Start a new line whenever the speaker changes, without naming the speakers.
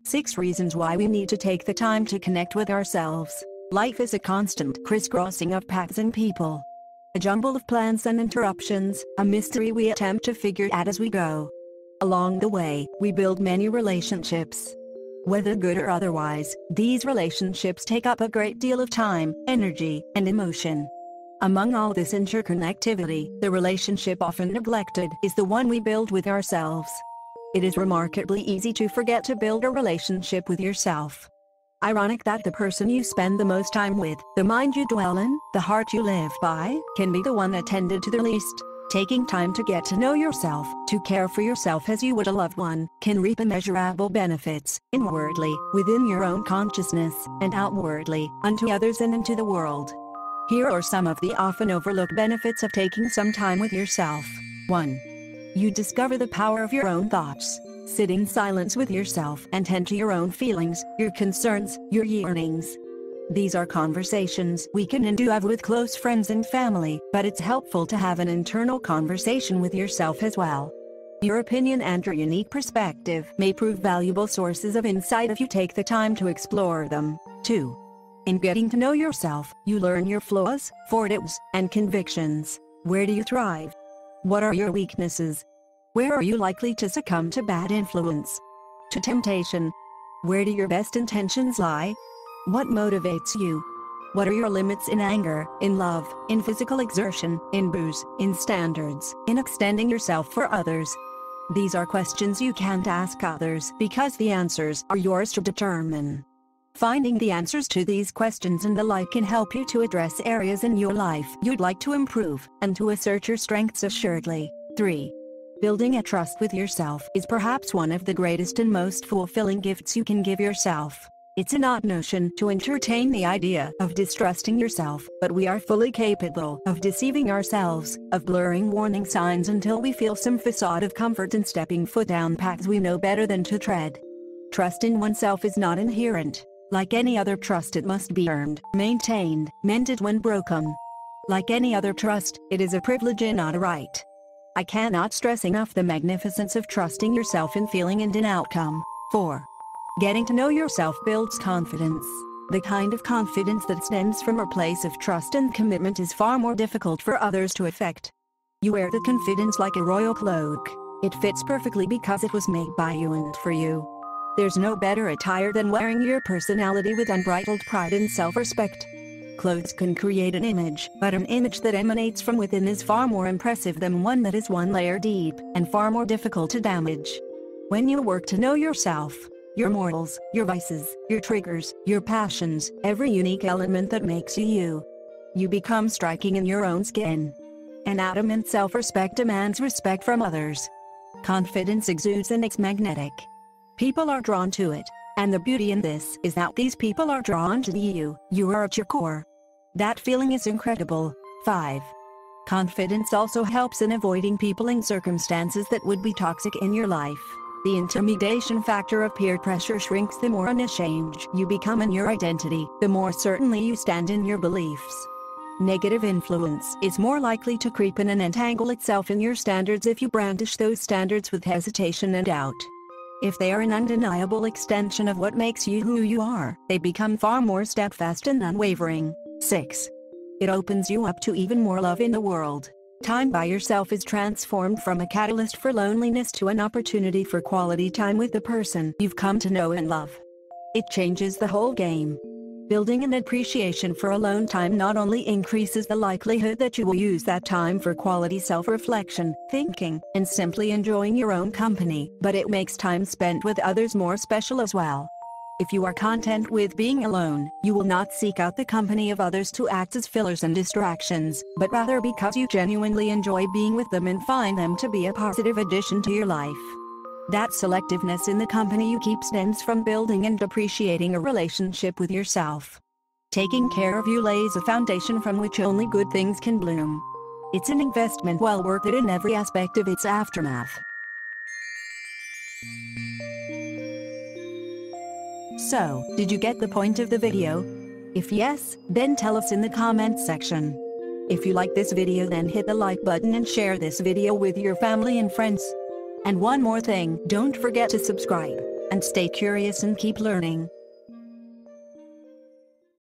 6 reasons why we need to take the time to connect with ourselves. Life is a constant crisscrossing of paths and people. A jumble of plans and interruptions, a mystery we attempt to figure out as we go. Along the way, we build many relationships. Whether good or otherwise, these relationships take up a great deal of time, energy, and emotion. Among all this interconnectivity, the relationship often neglected is the one we build with ourselves. It is remarkably easy to forget to build a relationship with yourself. Ironic that the person you spend the most time with, the mind you dwell in, the heart you live by, can be the one attended to the least. Taking time to get to know yourself, to care for yourself as you would a loved one, can reap immeasurable benefits, inwardly, within your own consciousness, and outwardly, unto others and into the world. Here are some of the often overlooked benefits of taking some time with yourself. 1. You discover the power of your own thoughts. Sit in silence with yourself and tend to your own feelings, your concerns, your yearnings. These are conversations we can and do have with close friends and family, but it's helpful to have an internal conversation with yourself as well. Your opinion and your unique perspective may prove valuable sources of insight if you take the time to explore them. 2. In getting to know yourself, you learn your flaws, fortitudes, and convictions. Where do you thrive? What are your weaknesses? Where are you likely to succumb to bad influence? To temptation? Where do your best intentions lie? What motivates you? What are your limits in anger, in love, in physical exertion, in booze, in standards, in extending yourself for others? These are questions you can't ask others because the answers are yours to determine. Finding the answers to these questions and the like can help you to address areas in your life you'd like to improve, and to assert your strengths assuredly. 3. Building a trust with yourself is perhaps one of the greatest and most fulfilling gifts you can give yourself. It's an odd notion to entertain the idea of distrusting yourself, but we are fully capable of deceiving ourselves, of blurring warning signs until we feel some facade of comfort and stepping foot down paths we know better than to tread. Trust in oneself is not inherent. Like any other trust, it must be earned, maintained, mended when broken. Like any other trust, it is a privilege and not a right. I cannot stress enough the magnificence of trusting yourself in feeling and in outcome. 4. Getting to know yourself builds confidence. The kind of confidence that stems from a place of trust and commitment is far more difficult for others to affect. You wear the confidence like a royal cloak. It fits perfectly because it was made by you and for you. There's no better attire than wearing your personality with unbridled pride and self-respect. Clothes can create an image, but an image that emanates from within is far more impressive than one that is one layer deep, and far more difficult to damage. When you work to know yourself, your morals, your vices, your triggers, your passions, every unique element that makes you, you become striking in your own skin. An adamant self-respect demands respect from others. Confidence exudes and it's magnetic. People are drawn to it, and the beauty in this is that these people are drawn to you. You are at your core. That feeling is incredible. 5. Confidence also helps in avoiding people and circumstances that would be toxic in your life. The intimidation factor of peer pressure shrinks the more unashamed you become in your identity, the more certainly you stand in your beliefs. Negative influence is more likely to creep in and entangle itself in your standards if you brandish those standards with hesitation and doubt. If they are an undeniable extension of what makes you who you are, they become far more steadfast and unwavering. 6. It opens you up to even more love in the world. Time by yourself is transformed from a catalyst for loneliness to an opportunity for quality time with the person you've come to know and love. It changes the whole game. Building an appreciation for alone time not only increases the likelihood that you will use that time for quality self-reflection, thinking, and simply enjoying your own company, but it makes time spent with others more special as well. If you are content with being alone, you will not seek out the company of others to act as fillers and distractions, but rather because you genuinely enjoy being with them and find them to be a positive addition to your life. That selectiveness in the company you keep stems from building and appreciating a relationship with yourself. Taking care of you lays a foundation from which only good things can bloom. It's an investment well worth it in every aspect of its aftermath. So, did you get the point of the video? If yes, then tell us in the comments section. If you like this video, then hit the like button and share this video with your family and friends. And one more thing, don't forget to subscribe. And stay curious and keep learning.